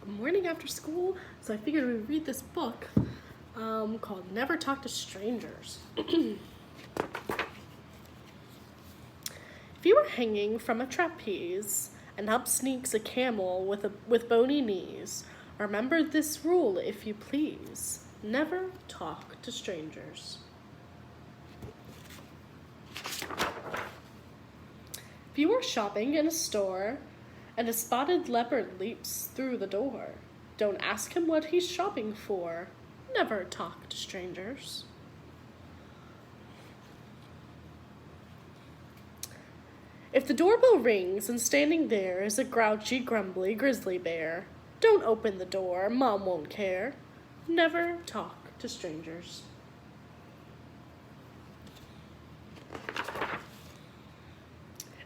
morning after school, so I figured we'd read this book called Never Talk to Strangers. If you were hanging from a trapeze, and up sneaks a camel with bony knees, remember this rule if you please. Never talk to strangers. If you are shopping in a store and a spotted leopard leaps through the door, don't ask him what he's shopping for. Never talk to strangers. If the doorbell rings and standing there is a grouchy, grumbly grizzly bear, don't open the door, Mom won't care. Never talk to strangers.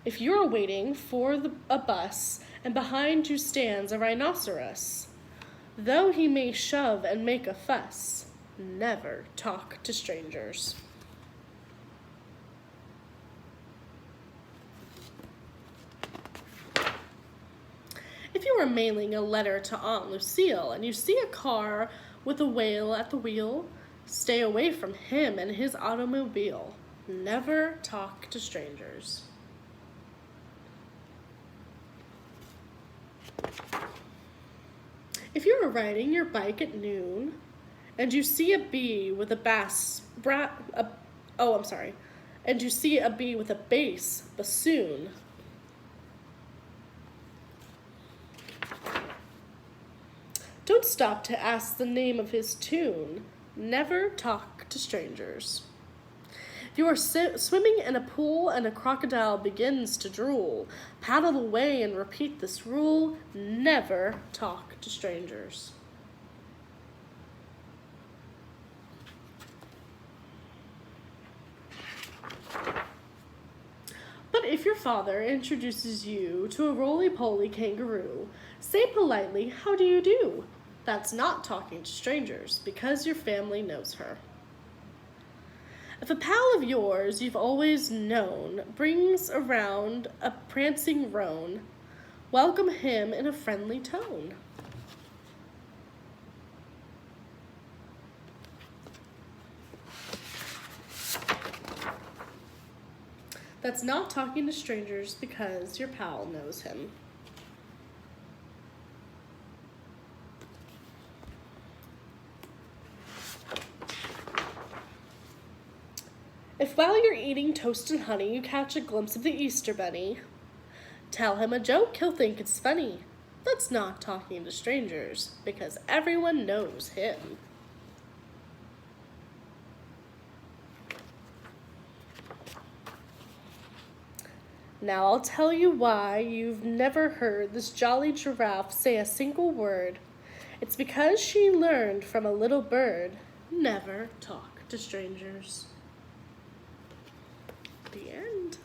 If you're waiting for a bus and behind you stands a rhinoceros, though he may shove and make a fuss, never talk to strangers. If you are mailing a letter to Aunt Lucille and you see a car with a whale at the wheel, stay away from him and his automobile. Never talk to strangers. If you are riding your bike at noon and you see a bee with a bass bassoon, don't stop to ask the name of his tune. Never talk to strangers. If you are swimming in a pool and a crocodile begins to drool, paddle away and repeat this rule. Never talk to strangers. But if your father introduces you to a roly-poly kangaroo, say politely, "How do you do?" That's not talking to strangers because your family knows her. If a pal of yours you've always known brings around a prancing roan, welcome him in a friendly tone. That's not talking to strangers because your pal knows him. If while you're eating toast and honey you catch a glimpse of the Easter Bunny, tell him a joke, he'll think it's funny. That's not talking to strangers because everyone knows him. Now I'll tell you why you've never heard this jolly giraffe say a single word. It's because she learned from a little bird, never talk to strangers. The end.